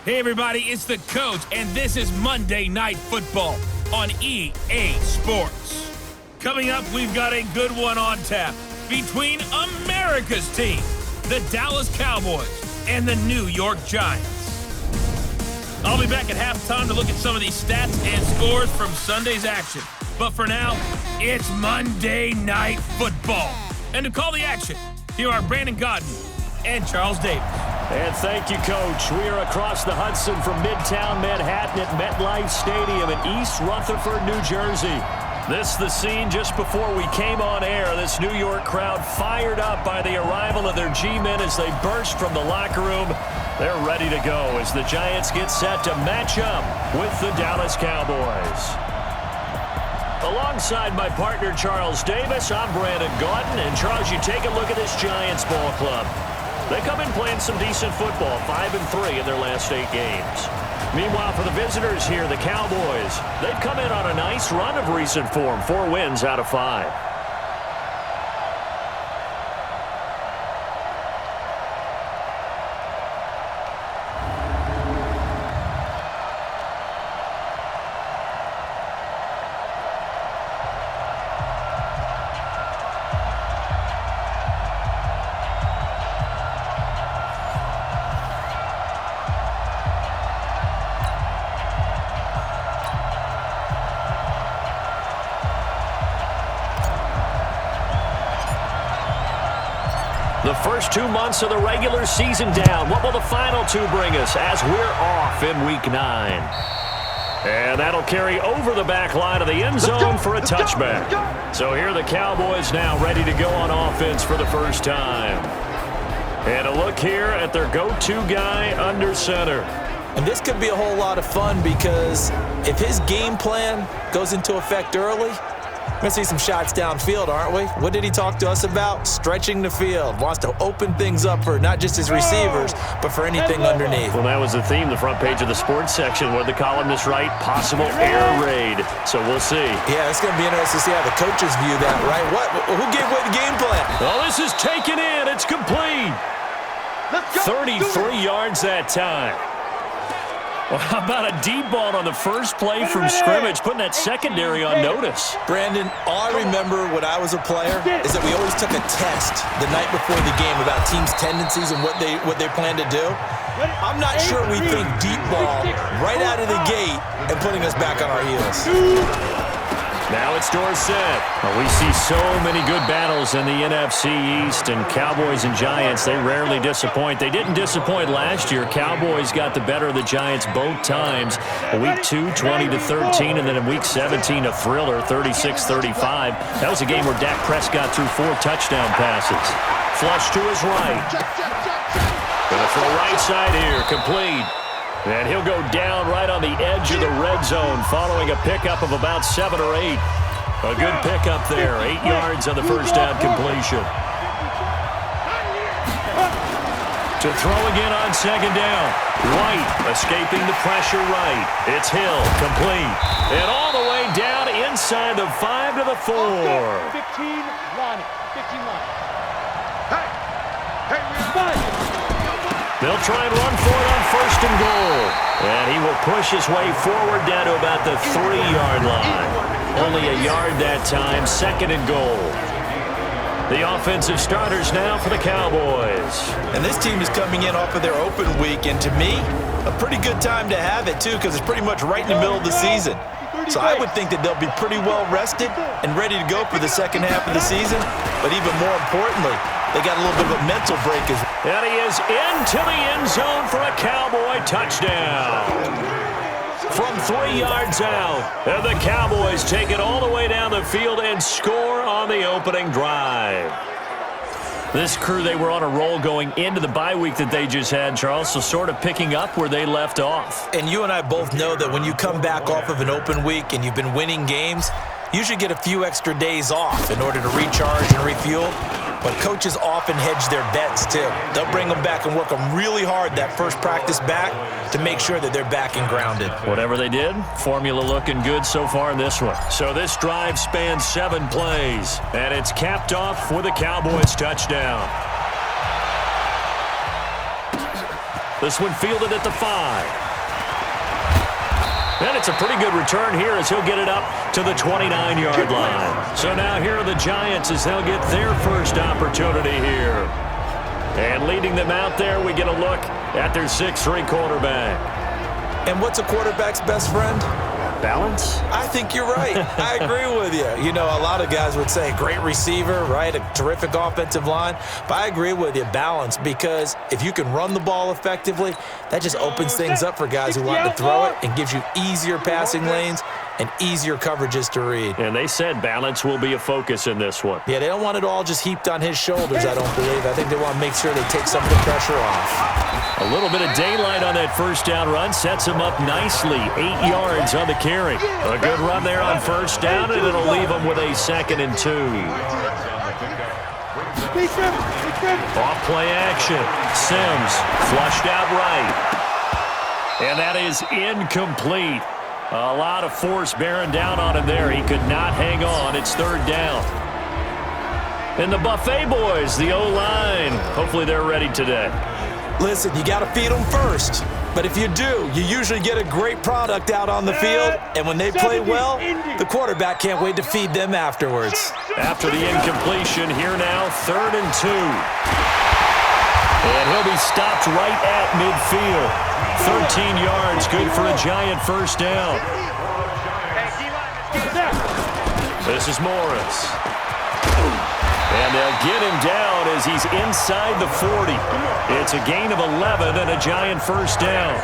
Hey everybody, it's the Coach, and this is Monday Night Football on EA Sports. Coming up, we've got a good one on tap between America's team, the Dallas Cowboys, and the New York Giants. I'll be back at halftime to look at some of these stats and scores from Sunday's action. But for now, it's Monday Night Football. And to call the action, here are Brandon Godden and Charles Davis. And thank you, Coach. We are across the Hudson from Midtown Manhattan at MetLife Stadium in East Rutherford, New Jersey. This is the scene just before we came on air. This New York crowd fired up by the arrival of their G-men as they burst from the locker room. They're ready to go as the Giants get set to match up with the Dallas Cowboys. Alongside my partner, Charles Davis, I'm Brandon Godden. And, Charles, you take a look at this Giants ball club. They come in playing some decent football, 5-3 in their last 8 games. Meanwhile, for the visitors here, the Cowboys, they've come in on a nice run of recent form, 4 wins out of 5. The first 2 months of the regular season down. What will the final 2 bring us as we're off in Week 9? And that'll carry over the back line of the end zone for a touchback. So here are the Cowboys now ready to go on offense for the first time. And a look here at their go-to guy under center. And this could be a whole lot of fun because if his game plan goes into effect early, we're going to see some shots downfield, aren't we? What did he talk to us about? Stretching the field. Wants to open things up for not just his receivers, but for anything underneath. Well, that was the theme, the front page of the sports section, where the columnists write possible air raid. So we'll see. Yeah, it's going to be interesting to see how the coaches view that, right? Who gave away the game plan? Well, this is taken in. It's complete. 33 yards that time. Well, how about a deep ball on the first play from scrimmage, putting that secondary on notice? Brandon, all I remember when I was a player is that we always took a test the night before the game about teams' tendencies and what they plan to do. I'm not sure we think deep ball right out of the gate and putting us back on our heels. Now it's Dorsett. Well, we see so many good battles in the NFC East, and Cowboys and Giants, they rarely disappoint. They didn't disappoint last year. Cowboys got the better of the Giants both times. Week 2, 20-13, and then in Week 17, a thriller, 36-35. That was a game where Dak Prescott threw 4 touchdown passes. Flush to his right. Gonna throw right side here, complete. And he'll go down right on the edge of the red zone following a pickup of about 7 or 8. A good pickup there, 8 yards on the first down completion. To throw again on second down. White escaping the pressure right. It's Hill, complete. And all the way down inside the 5 to the 4. 15 line. 15 line. Hey, we're They'll try and run for it on first and goal. And he will push his way forward down to about the 3-yard line. Only a yard that time, second and goal. The offensive starters now for the Cowboys. And this team is coming in off of their open week, and to me, a pretty good time to have it, too, because it's pretty much right in the middle of the season. So I would think that they'll be pretty well rested and ready to go for the second half of the season. But even more importantly, they got a little bit of a mental break as well. And he is into the end zone for a Cowboy touchdown. From 3 yards out, and the Cowboys take it all the way down the field and score on the opening drive. This crew, they were on a roll going into the bye week that they just had, Charles, so sort of picking up where they left off. And you and I both know that when you come back off of an open week and you've been winning games, you should get a few extra days off in order to recharge and refuel. But coaches often hedge their bets, too. They'll bring them back and work them really hard that first practice back to make sure that they're back and grounded. Whatever they did, formula looking good so far in this one. So this drive spans 7 plays, and it's capped off with a Cowboys touchdown. This one fielded at the 5. And it's a pretty good return here as he'll get it up to the 29-yard line. So now here are the Giants as they'll get their first opportunity here. And leading them out there, we get a look at their 6'3" quarterback. And what's a quarterback's best friend? Balance? I think you're right. I agree with you. You know, a lot of guys would say great receiver, right? A terrific offensive line. But I agree with you, balance, because if you can run the ball effectively, that just opens things up for guys who want to throw it and gives you easier passing lanes and easier coverages to read. And they said balance will be a focus in this one. Yeah, they don't want it all just heaped on his shoulders, I don't believe. I think they want to make sure they take some of the pressure off. A little bit of daylight on that first down run sets him up nicely. 8 yards on the carry. A good run there on first down, and it'll leave him with a 2nd and 2. Off play action. Sims flushed out right. And that is incomplete. A lot of force bearing down on him there. He could not hang on. It's 3rd down. And the Buffet boys, the O-line, hopefully they're ready today. Listen, you got to feed them first. But if you do, you usually get a great product out on the field. And when they play well, the quarterback can't wait to feed them afterwards. After the incompletion, here now, 3rd and 2. And he'll be stopped right at midfield. 13 yards, good for a Giant first down. This is Morris. And they'll get him down as he's inside the 40. It's a gain of 11 and a Giant first down.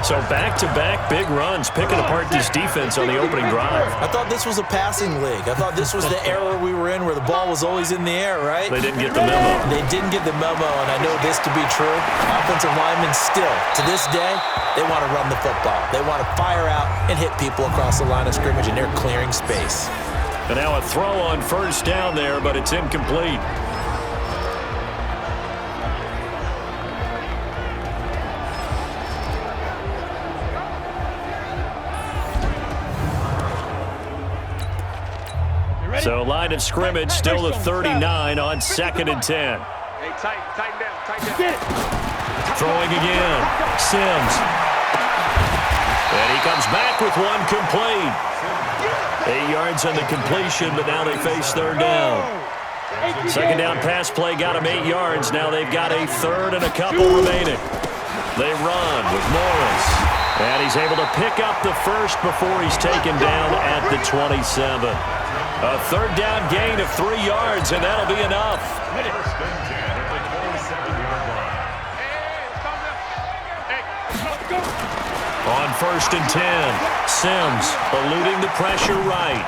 So back-to-back big runs, picking apart this defense on the opening drive. I thought this was a passing league. I thought this was the era we were in where the ball was always in the air, right? They didn't get the memo. They didn't get the memo, and I know this to be true. Offensive linemen still, to this day, they want to run the football. They want to fire out and hit people across the line of scrimmage, and they're clearing space. And now a throw on first down there, but it's incomplete. So line of scrimmage still the 39 on 2nd and 10. Hey, tighten down. Throwing again. Sims. And he comes back with one complete. 8 yards on the completion, but now they face 3rd down. 2nd down pass play got him 8 yards. Now they've got a 3rd and a couple remaining. They run with Morris. And he's able to pick up the first before he's taken down at the 27. A 3rd down gain of 3 yards, and that'll be enough. On 1st and 10, Sims eluding the pressure right.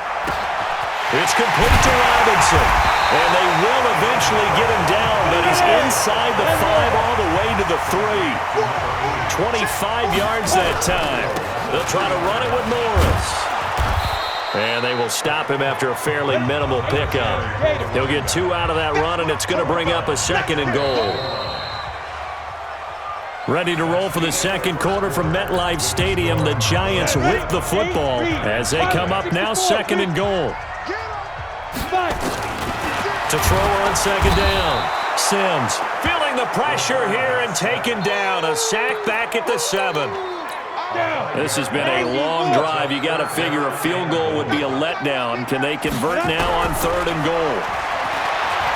It's complete to Robinson, and they will eventually get him down, but he's inside the 5 all the way to the 3. 25 yards that time. They'll try to run it with Morris. And they will stop him after a fairly minimal pickup. He'll get 2 out of that run, and it's going to bring up a 2nd and goal. Ready to roll for the second quarter from MetLife Stadium. The Giants with the football as they come up now 2nd and goal. To throw on 2nd down. Sims feeling the pressure here and taken down. A sack back at the 7. This has been a long drive. You got to figure a field goal would be a letdown. Can they convert now on 3rd and goal?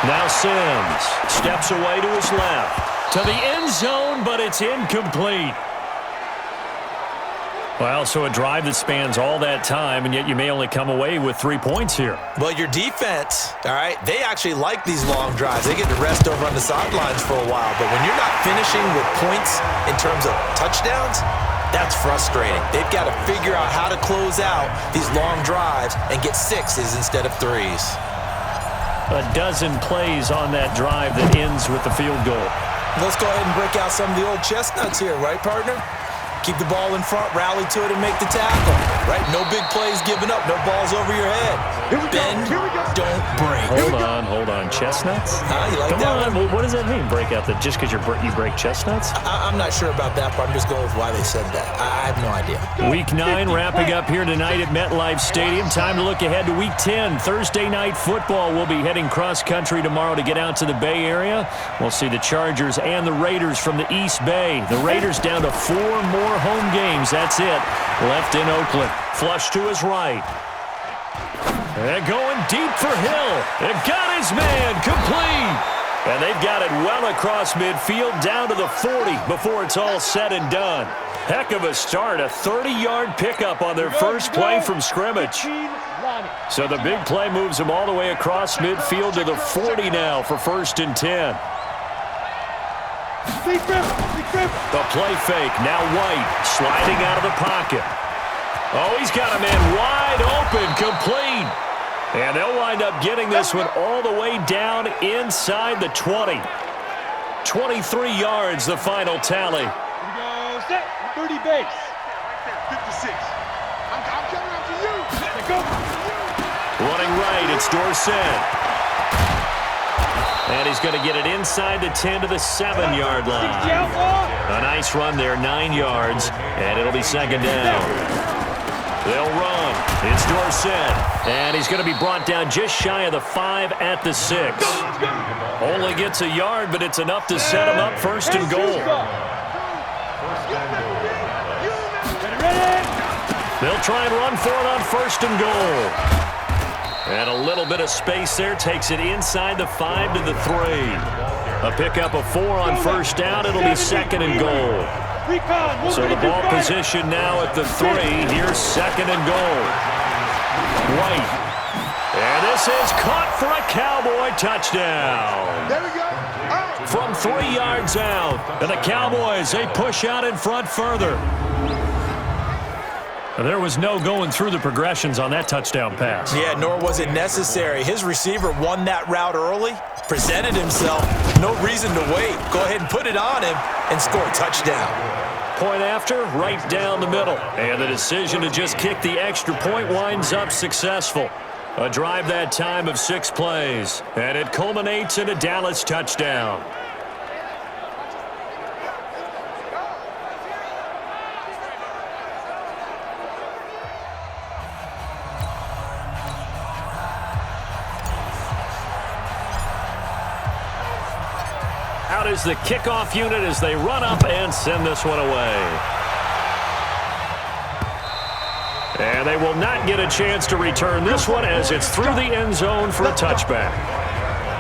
Now Sims steps away to his left. To the end zone, but it's incomplete. Well, so a drive that spans all that time, and yet you may only come away with 3 points here. Well, your defense, all right, they actually like these long drives. They get to rest over on the sidelines for a while, but when you're not finishing with points in terms of touchdowns, that's frustrating. They've got to figure out how to close out these long drives and get 6s instead of 3s. A dozen plays on that drive that ends with the field goal. Let's go ahead and break out some of the old chestnuts here, right, partner? Keep the ball in front, rally to it, and make the tackle, right? No big plays given up, no balls over your head. Bend, don't break. Hold on. Chestnuts? You like Come that on. one? What does that mean? Break out the just because you break chestnuts? I'm not sure about that, but I'm just going with why they said that. I have no idea. Week 9 wrapping up here tonight at MetLife Stadium. Time to look ahead to Week 10. Thursday night football. We'll be heading cross-country tomorrow to get out to the Bay Area. We'll see the Chargers and the Raiders from the East Bay. The Raiders down to 4 more home games. That's it. Left in Oakland. Flush to his right. And going deep for Hill. It got his man complete. And they've got it well across midfield down to the 40 before it's all said and done. Heck of a start. A 30-yard pickup on their first play from scrimmage. So the big play moves them all the way across midfield to the 40 now for 1st and 10. The play fake. Now White sliding out of the pocket. Oh, he's got a man wide open, complete. And they'll wind up getting this one all the way down inside the 20. 23 yards, the final tally. Here we go, set, 30 base. 56. I'm coming up to you. Let go. Running right, it's Dorsett. And he's going to get it inside the 10 to the 7-yard line. A nice run there, 9 yards, and it'll be 2nd down. They'll run. It's Dorsett. And he's going to be brought down just shy of the 5 at the 6. Only gets a yard, but it's enough to set him up 1st and goal. They'll try and run for it on 1st and goal. And a little bit of space there takes it inside the 5 to the 3. A pickup of 4 on 1st down. It'll be 2nd and goal. So the ball position now at the 3. Here's 2nd and goal. White. And this is caught for a Cowboy touchdown. There we go. From 3 yards out. And the Cowboys, they push out in front further. There was no going through the progressions on that touchdown pass. Yeah, nor was it necessary. His receiver won that route early, presented himself. No reason to wait. Go ahead and put it on him and score a touchdown. Point after, right down the middle. And the decision to just kick the extra point winds up successful. A drive that time of 6 plays. And it culminates in a Dallas touchdown. Out is the kickoff unit as they run up and send this one away. And they will not get a chance to return this one as it's through the end zone for a touchback.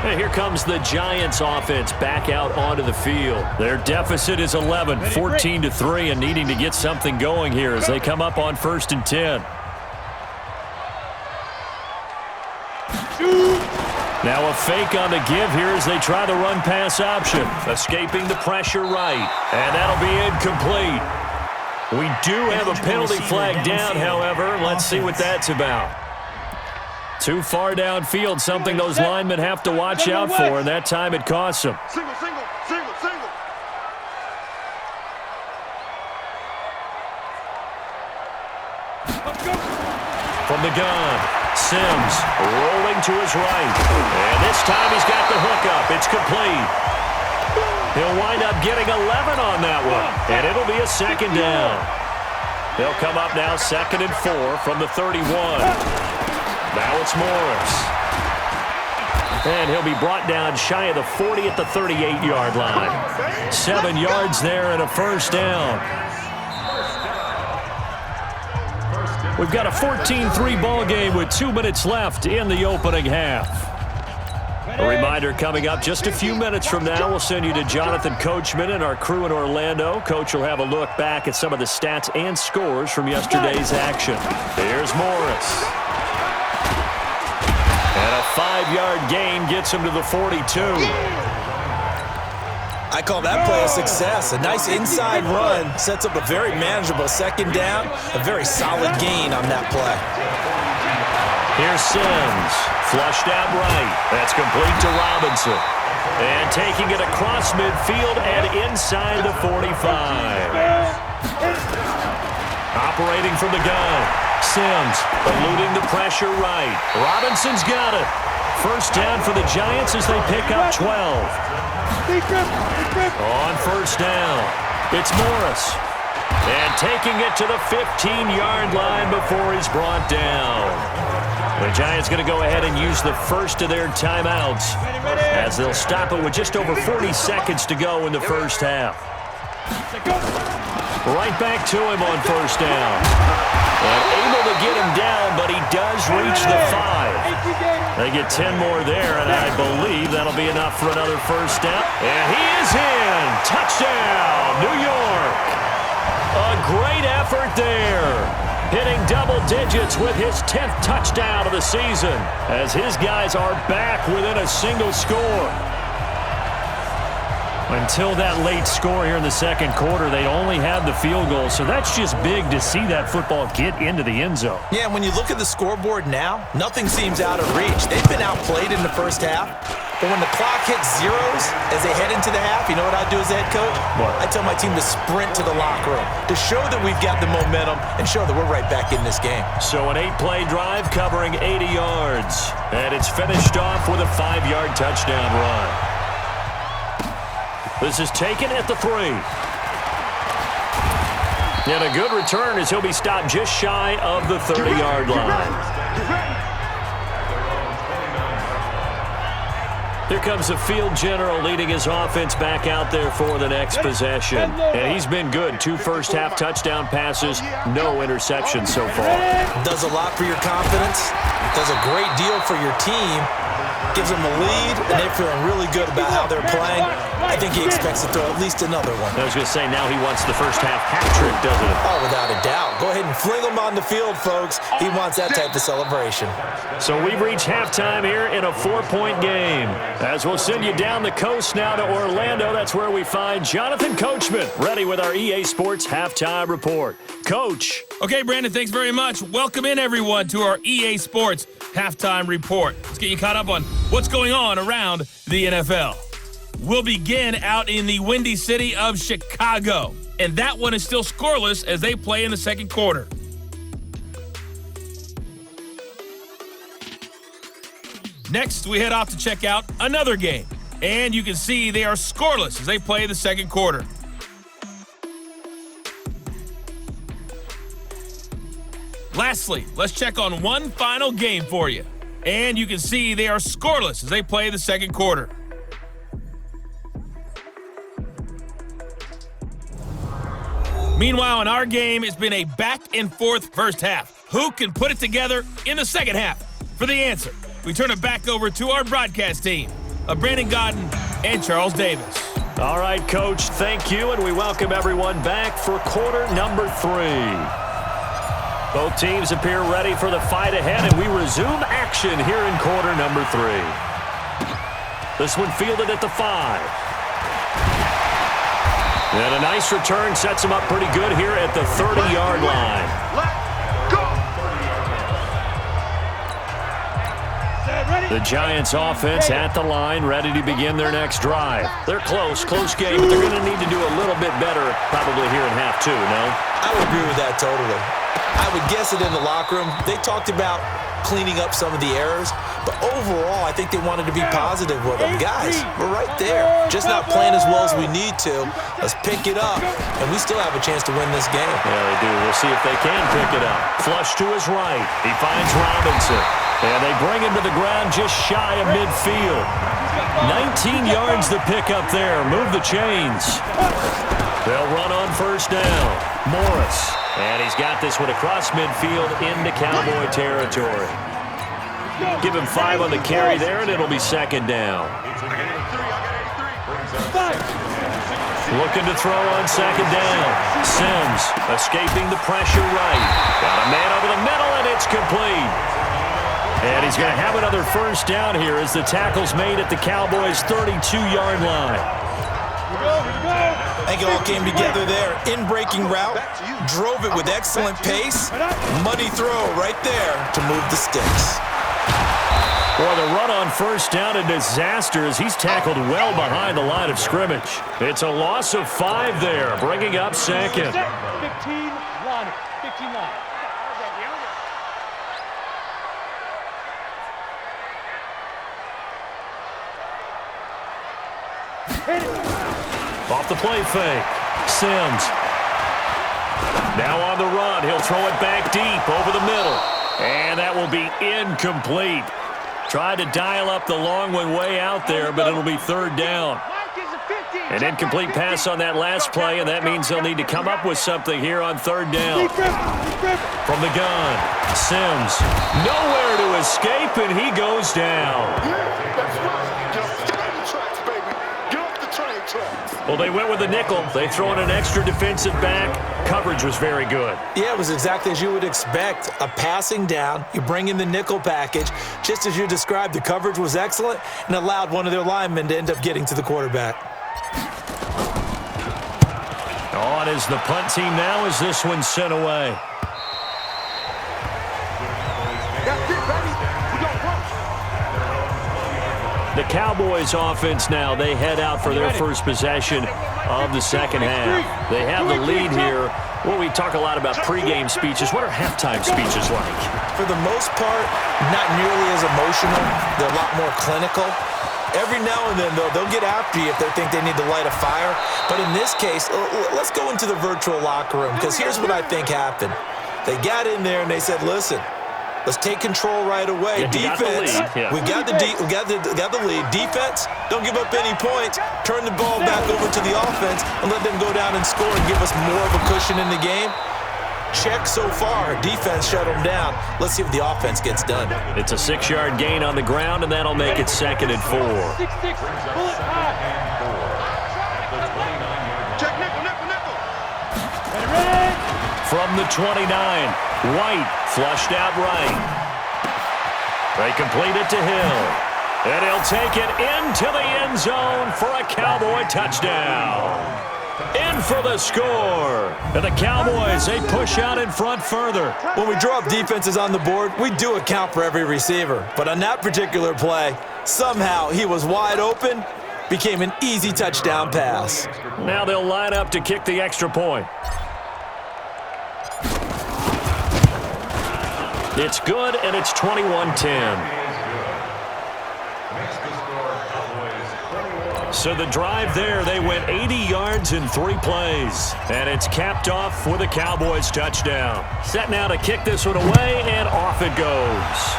And here comes the Giants offense back out onto the field. Their deficit is 11, 14-3, and needing to get something going here as they come up on 1st and 10. Now a fake on the give here as they try the run-pass option. Escaping the pressure right. And that'll be incomplete. We do have a penalty flag down, however. Let's see what that's about. Too far downfield, something those linemen have to watch out for, and that time it costs them. Single. From the gun. Sims rolling to his right. And this time he's got the hookup. It's complete. He'll wind up getting 11 on that one. And it'll be a 2nd down. They'll come up now 2nd and 4 from the 31. Now it's Morris. And he'll be brought down shy of the 40 at the 38-yard line. 7 yards there and a 1st down. We've got a 14-3 ball game with 2 minutes left in the opening half. A reminder coming up just a few minutes from now. We'll send you to Jonathan Coachman and our crew in Orlando. Coach will have a look back at some of the stats and scores from yesterday's action. Here's Morris. And a 5-yard gain gets him to the 42. I call that play a success. A nice inside run sets up a very manageable 2nd down. A very solid gain on that play. Here's Sims. Flushed out right. That's complete to Robinson. And taking it across midfield and inside the 45. Operating from the gun. Sims, eluding the pressure right. Robinson's got it. First down for the Giants as they pick up 12. On first down, it's Morris. And taking it to the 15-yard line before he's brought down. The Giants going to go ahead and use the first of their timeouts as they'll stop it with just over 40 seconds to go in the first half. Right back to him on first down. And able to get him down, but he does reach the 5. They get 10 more there, and I believe that'll be enough for another first down. And he is in. Touchdown, New York. A great effort there. Hitting double digits with his 10th touchdown of the season as his guys are back within a single score. Until that late score here in the second quarter, they only had the field goal, so that's just big to see that football get into the end zone. Yeah, and when you look at the scoreboard now, nothing seems out of reach. They've been outplayed in the first half, but when the clock hits zeros as they head into the half, you know what I do as a head coach? What? I tell my team to sprint to the locker room to show that we've got the momentum and show that we're right back in this game. So an 8-play drive covering 80 yards, and it's finished off with a 5-yard touchdown run. This is taken at the 3. And a good return as he'll be stopped just shy of the 30-yard line. Here comes the field general leading his offense back out there for the next possession. And he's been good. 2 first-half touchdown passes, no interceptions so far. Does a lot for your confidence. Does a great deal for your team. Gives them the lead, and they're feeling really good about how they're playing. I think he expects to throw at least another one. I was going to say, now he wants the first-half hat trick, doesn't he? Oh, without a doubt. Go ahead and fling him on the field, folks. He wants that type of celebration. So we've reached halftime here in a 4-point game. As we'll send you down the coast now to Orlando, that's where we find Jonathan Coachman, ready with our EA Sports Halftime Report. Coach. Okay, Brandon, thanks very much. Welcome in, everyone, to our EA Sports Halftime Report. Let's get you caught up on what's going on around the NFL. We'll begin out in the windy city of Chicago, and that one is still scoreless as they play in the second quarter. Next, we head off to check out another game, and you can see they are scoreless as they play the second quarter. Lastly, let's check on one final game for you. And you can see they are scoreless as they play the second quarter. Meanwhile, in our game, it's been a back-and-forth first half. Who can put it together in the second half? For the answer, we turn it back over to our broadcast team of Brandon Godden and Charles Davis. All right, Coach, thank you, and we welcome everyone back for quarter number 3. Both teams appear ready for the fight ahead, and we resume action here in quarter number 3. This one fielded at the 5. And a nice return sets him up pretty good here at the 30-yard line. The Giants offense at the line, ready to begin their next drive. They're close game, but they're going to need to do a little bit better probably here in half 2, no? I would agree with that totally. I would guess it in the locker room. They talked about cleaning up some of the errors, but overall, I think they wanted to be positive with them. Guys, we're right there. Just not playing as well as we need to. Let's pick it up, and we still have a chance to win this game. Yeah, they do. We'll see if they can pick it up. Flush to his right. He finds Robinson. And they bring him to the ground just shy of midfield. 19 yards to pick up there. Move the chains. They'll run on first down. Morris. And he's got this one across midfield into Cowboy territory. Give him 5 on the carry there, and it'll be second down. Looking to throw on second down. Sims escaping the pressure right. Got a man over the middle, and it's complete. And he's going to have another first down here as the tackle's made at the Cowboys' 32-yard line. I think it all came together there. In-breaking route, drove it with excellent pace. Muddy throw right there to move the sticks. Boy, the run on first down, a disaster as he's tackled well behind the line of scrimmage. It's a loss of 5 there, bringing up second. 15 line. Off the play fake. Sims. Now on the run. He'll throw it back deep over the middle. And that will be incomplete. Tried to dial up the long one way out there, but it'll be third down. An incomplete pass on that last play, and that means they'll need to come up with something here on third down. From the gun, Sims. Nowhere to escape, and he goes down. Well, they went with the nickel. They throw in an extra defensive back. Coverage was very good. Yeah, it was exactly as you would expect. A passing down, you bring in the nickel package. Just as you described, the coverage was excellent and allowed one of their linemen to end up getting to the quarterback. On is the punt team now as this one's sent away. The Cowboys offense now, they head out for their first possession of the second half. They have the lead here. Well, we talk a lot about pregame speeches. What are halftime speeches like? For the most part, not nearly as emotional. They're a lot more clinical. Every now and then, though, they'll get after you if they think they need to light a fire. But in this case, let's go into the virtual locker room, because here's what I think happened. They got in there and they said, listen, let's take control right away. Yeah, defense, we got the lead. Defense, don't give up any points. Turn the ball back over to the offense and let them go down and score and give us more of a cushion in the game. Check so far. Defense shut them down. Let's see if the offense gets done. It's a 6-yard gain on the ground, and that'll make it 2nd and 4. Check nickel. From the 29, White flushed out right. They complete it to Hill. And he'll take it into the end zone for a Cowboy touchdown. In for the score. And the Cowboys, they push out in front further. When we draw up defenses on the board, we do account for every receiver. But on that particular play, somehow he was wide open, became an easy touchdown pass. Now they'll line up to kick the extra point. It's good, and it's 21-10. So the drive there, they went 80 yards in 3 plays. And it's capped off with a Cowboys touchdown. Set now to kick this one away, and off it goes.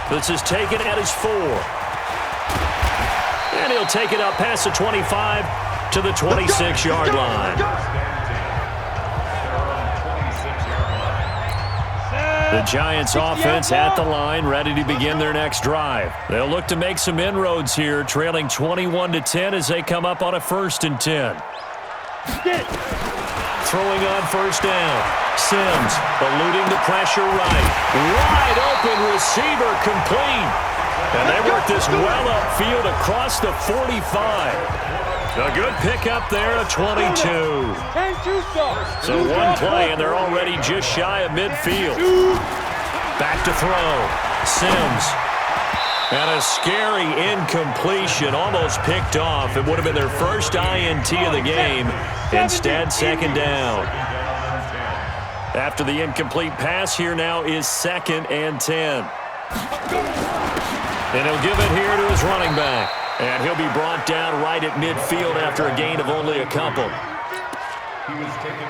This is taken at his 4. And he'll take it up past the 25 to the 26-yard line. The Giants offense at the line, ready to begin their next drive. They'll look to make some inroads here, trailing 21-10 as they come up on a 1st and 10. Throwing on first down. Sims eluding the pressure right. Wide open receiver complete. And they work this well upfield across the 45. A good pickup there at 22. So one play, and they're already just shy of midfield. Back to throw. Sims. And a scary incompletion, almost picked off. It would have been their first INT of the game. Instead, 2nd down. After the incomplete pass, here now is 2nd and 10. And he'll give it here to his running back. And he'll be brought down right at midfield after a gain of only a couple.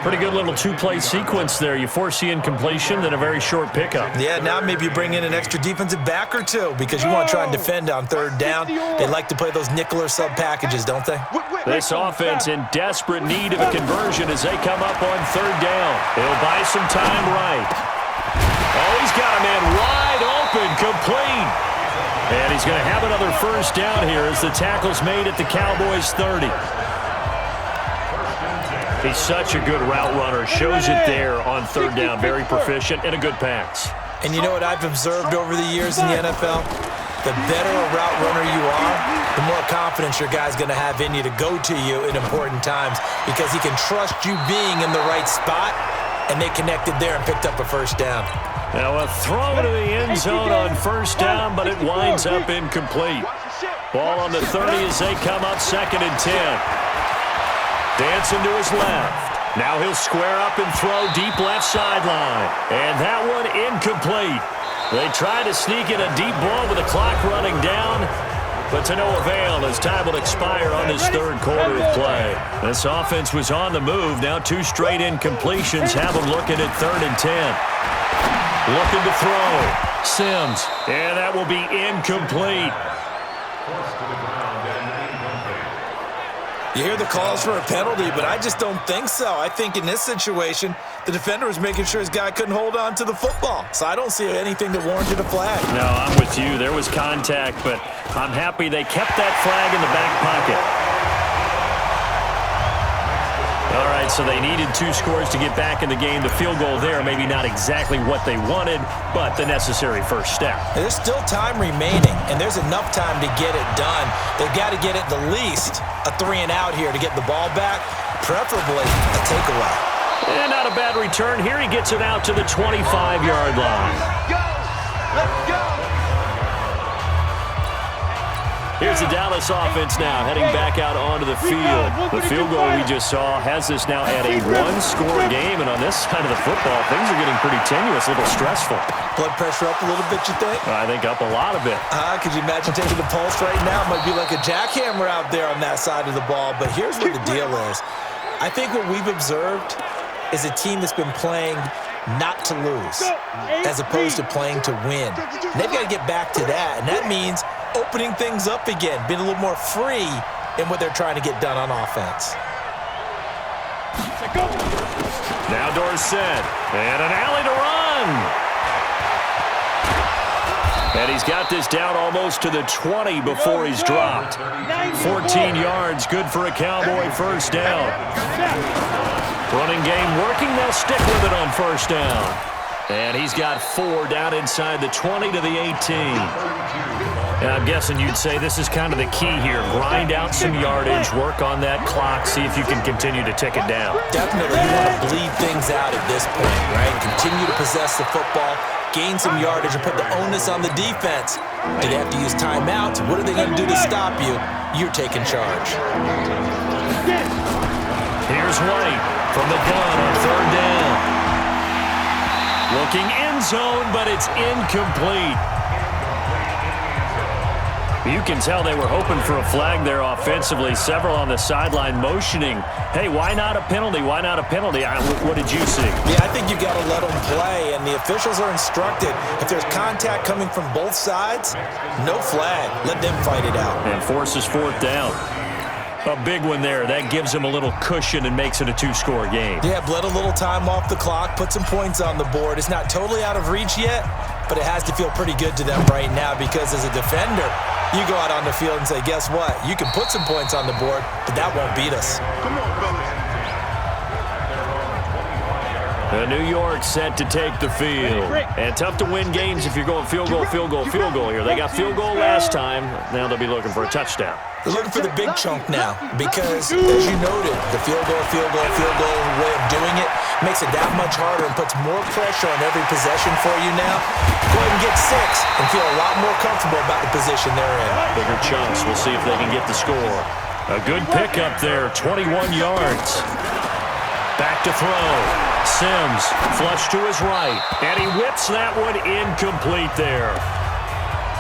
Pretty good little 2-play sequence there. You force the incompletion, then a very short pickup. Yeah, now maybe you bring in an extra defensive back or 2 because you want to try and defend on 3rd down. They like to play those nickel or sub packages, don't they? This offense in desperate need of a conversion as they come up on 3rd down. He'll buy some time right. Oh, he's got a man wide open, complete. And he's going to have another first down here as the tackle's made at the Cowboys' 30. He's such a good route runner. Shows it there on 3rd down. Very proficient and a good pass. And you know what I've observed over the years in the NFL? The better a route runner you are, the more confidence your guy's going to have in you to go to you in important times because he can trust you being in the right spot, and they connected there and picked up a first down. Now a throw to the end zone on 1st down, but it winds up incomplete. Ball on the 30 as they come up 2nd and 10. Dancing to his left. Now he'll square up and throw deep left sideline. And that one incomplete. They try to sneak in a deep ball with the clock running down. but to no avail as time will expire on this third quarter of play. This offense was on the move. Now 2 straight incompletions have them looking at 3rd and 10. Looking to throw. Sims. And that will be incomplete. You hear the calls for a penalty, but I just don't think so. I think in this situation, the defender was making sure his guy couldn't hold on to the football. So I don't see anything that warranted a flag. No, I'm with you. There was contact, but I'm happy they kept that flag in the back pocket. All right, so they needed 2 scores to get back in the game. The field goal there, maybe not exactly what they wanted, but the necessary first step. There's still time remaining, and there's enough time to get it done. They've got to get at the least a 3-and-out here to get the ball back, preferably a takeaway. And not a bad return. Here he gets it out to the 25-yard line. Let's go! Here's the Dallas offense now, heading back out onto the field. The field goal we just saw has this now at a 1-score game, and on this side of the football, things are getting pretty tenuous, a little stressful. Blood pressure up a little bit, you think? I think up a lot of it. Could you imagine taking the pulse right now? It might be like a jackhammer out there on that side of the ball, but here's what the deal is. I think what we've observed is a team that's been playing not to lose as opposed to playing to win. And they've got to get back to that, and that means opening things up again, being a little more free in what they're trying to get done on offense. Now Dorsett, and an alley to run. And he's got this down almost to the 20 before he's dropped. 14 yards, good for a Cowboy first down. Running game working, they'll stick with it on first down. And he's got 4 down inside the 20 to the 18. And I'm guessing you'd say this is kind of the key here. Grind out some yardage, work on that clock, see if you can continue to tick it down. Definitely, you want to bleed things out at this point, right? Continue to possess the football, gain some yardage, and put the onus on the defense. Do they have to use timeouts? What are they going to do to stop you? You're taking charge. Here's White from the gun on 3rd down. Looking end zone, but it's incomplete. You can tell they were hoping for a flag there offensively. Several on the sideline motioning, hey, why not a penalty? Why not a penalty? What did you see? Yeah, I think you've got to let them play, and the officials are instructed. If there's contact coming from both sides, no flag. Let them fight it out. And forces 4th down. A big one there. That gives them a little cushion and makes it a 2-score game. Yeah, bled a little time off the clock, put some points on the board. It's not totally out of reach yet, but it has to feel pretty good to them right now because as a defender, you go out on the field and say, guess what? You can put some points on the board, but that won't beat us. Come on, fellas. New York set to take the field. And tough to win games if you're going field goal here. They got field goal last time. Now they'll be looking for a touchdown. They're looking for the big chunk now because, as you noted, the field goal way of doing it makes it that much harder and puts more pressure on every possession for you now. Go ahead and get 6 and feel a lot more comfortable about the position they're in. Bigger chunks. We'll see if they can get the score. A good pickup there, 21 yards. Back to throw. Sims, flush to his right. And he whips that one incomplete there.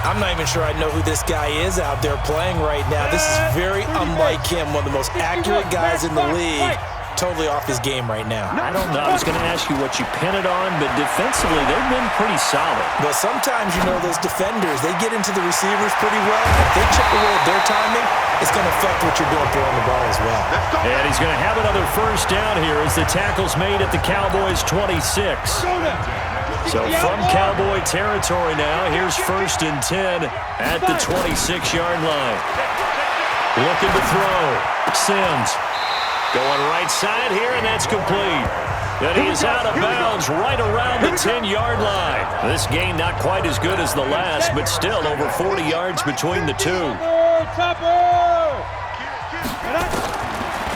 I'm not even sure I know who this guy is out there playing right now. This is very unlike him, one of the most accurate guys in the league. Totally off his game right now. I don't know. I was going to ask you what you pin it on, but defensively, they've been pretty solid. Well, sometimes, you know, those defenders, they get into the receivers pretty well. If they chip away at their timing, it's going to affect what you're doing throwing the ball as well. And he's going to have another first down here as the tackle's made at the Cowboys' 26. So from Cowboy territory now, here's 1st and 10 at the 26-yard line. Looking to throw. Sims. Going right side here, and that's complete. And he is out of bounds right around the 10-yard line. This gain not quite as good as the last, but still over 40 yards between the two.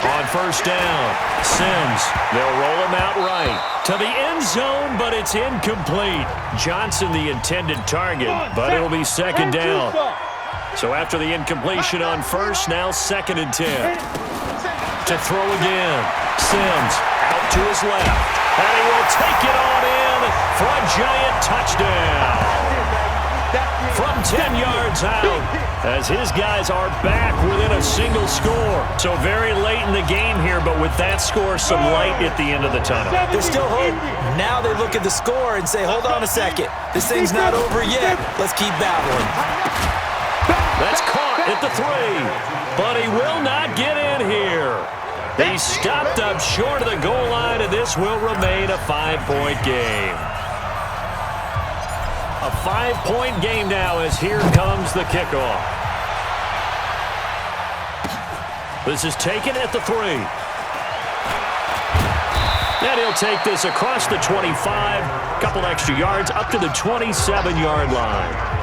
On first down, Sims. They'll roll him out right to the end zone, but it's incomplete. Johnson the intended target, but it'll be 2nd down. So after the incompletion on first, now 2nd and 10. To throw again. Sims out to his left. And he will take it on in for a giant touchdown. from 10 yards out as his guys are back within a single score. So very late in the game here, but with that score, some light at the end of the tunnel. There's still hope. Now they look at the score and say, hold on a second. This thing's not over yet. Let's keep battling. That's caught at the 3, but he will not get in here. He stopped up short of the goal line, and this will remain a 5-point game. A 5-point game now as here comes the kickoff. This is taken at the 3. And he'll take this across the 25, couple extra yards up to the 27-yard line.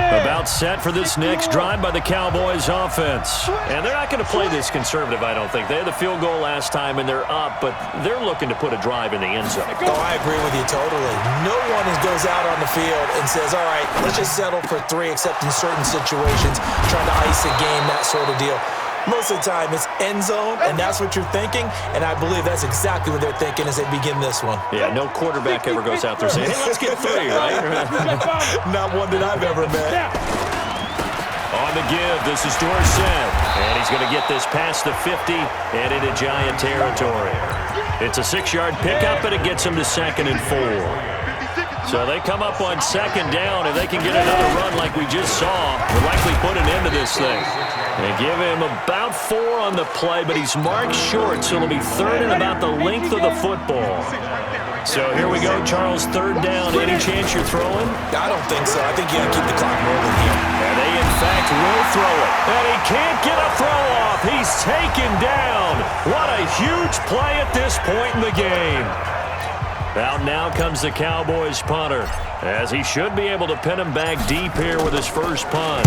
About set for this next drive by the Cowboys offense. And they're not going to play this conservative, I don't think. They had the field goal last time, and they're up, but they're looking to put a drive in the end zone. Oh, I agree with you totally. No one goes out on the field and says, all right, let's just settle for 3, except in certain situations, trying to ice a game, that sort of deal. Most of the time, it's end zone, and that's what you're thinking, and I believe that's exactly what they're thinking as they begin this one. Yeah, no quarterback ever goes out there saying, hey, let's get 3, right? Not one that I've ever met. On the give, this is Dorsett, and he's going to get this past the 50 and into Giant territory. It's a 6-yard pickup, and it gets him to 2nd and 4. So they come up on 2nd down, and they can get another run like we just saw. Will likely put an end to this thing. They give him about 4 on the play, but he's marked short, so it'll be 3rd and about the length of the football. So here we go, Charles, 3rd down. Any chance you're throwing? I don't think so. I think you got to keep the clock rolling here. And they, in fact, will throw it. And he can't get a throw off. He's taken down. What a huge play at this point in the game. Out now comes the Cowboys punter, as he should be able to pin him back deep here with his first punt.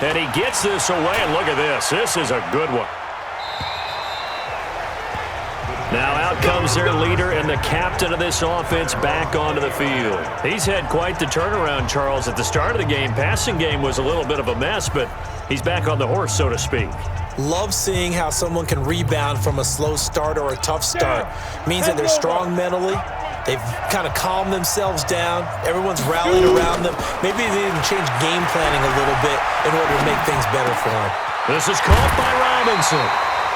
And he gets this away, and look at this. This is a good one. Now out comes their leader and the captain of this offense back onto the field. He's had quite the turnaround, Charles. At the start of the game, passing game was a little bit of a mess, but he's back on the horse, so to speak. Love seeing how someone can rebound from a slow start or a tough start. Means that they're strong mentally. They've kind of calmed themselves down. Everyone's rallied around them. Maybe they even change game planning a little bit in order to make things better for them. This is caught by Robinson.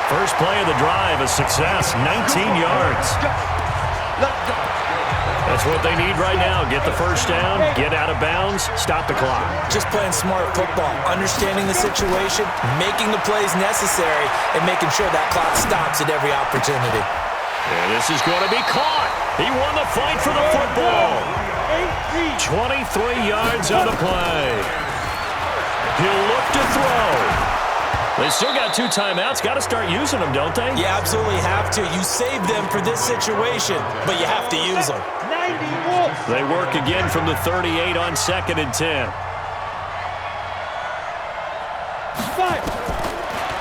First play of the drive, a success, 19 yards. That's what they need right now. Get the first down, get out of bounds, stop the clock. Just playing smart football, understanding the situation, making the plays necessary, and making sure that clock stops at every opportunity. And this is going to be caught. He won the fight for the football. 23 yards on the play. He'll look to throw. They still got 2 timeouts. Got to start using them, don't they? You absolutely have to. You save them for this situation, but you have to use them. They work again from the 38 on 2nd and 10.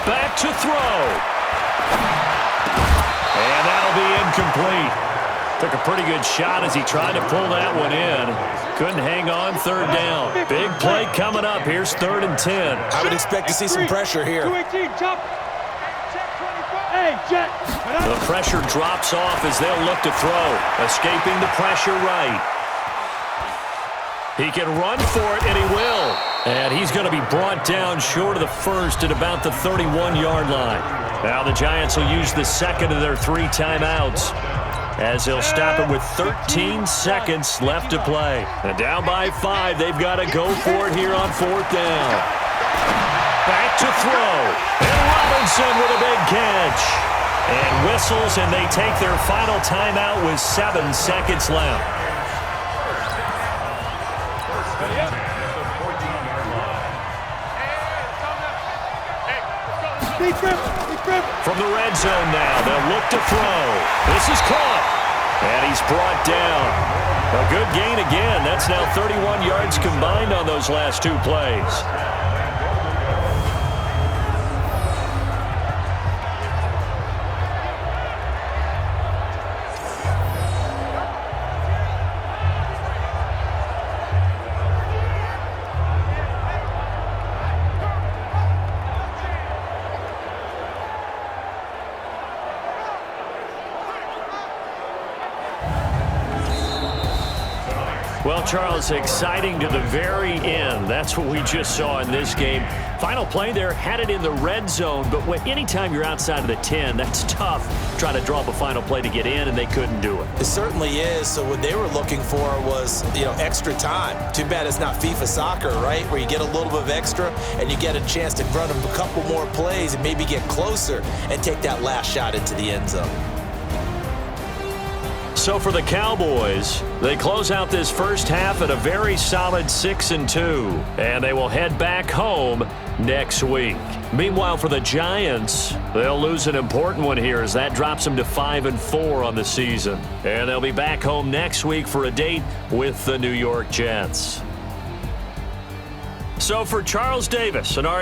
Back to throw. And that'll be incomplete. Took a pretty good shot as he tried to pull that one in. Couldn't hang on, 3rd down. Big play coming up. Here's 3rd and 10. I would expect to see some pressure here. The pressure drops off as they'll look to throw. Escaping the pressure right. He can run for it, and he will. And he's going to be brought down short of the first at about the 31-yard line. Now the Giants will use the second of their 3 timeouts, as they'll stop it with 13 seconds left to play. And down by 5, they've got to go for it here on 4th down. Back to throw. And Robinson with a big catch. And whistles, and they take their final timeout with 7 seconds left. From the red zone now, they'll look to throw. This is caught, and he's brought down. A good gain again. That's now 31 yards combined on those last 2 plays. Well, Charles, exciting to the very end. That's what we just saw in this game. Final play there, had it in the red zone, but anytime you're outside of the 10, that's tough trying to draw up a final play to get in, and they couldn't do it. It certainly is. So what they were looking for was, extra time. Too bad it's not FIFA soccer, right, where you get a little bit of extra and you get a chance to run a couple more plays and maybe get closer and take that last shot into the end zone. So for the Cowboys, they close out this first half at a very solid 6-2, and they will head back home next week. Meanwhile, for the Giants, they'll lose an important one here as that drops them to 5-4 on the season. And they'll be back home next week for a date with the New York Jets. So for Charles Davis and our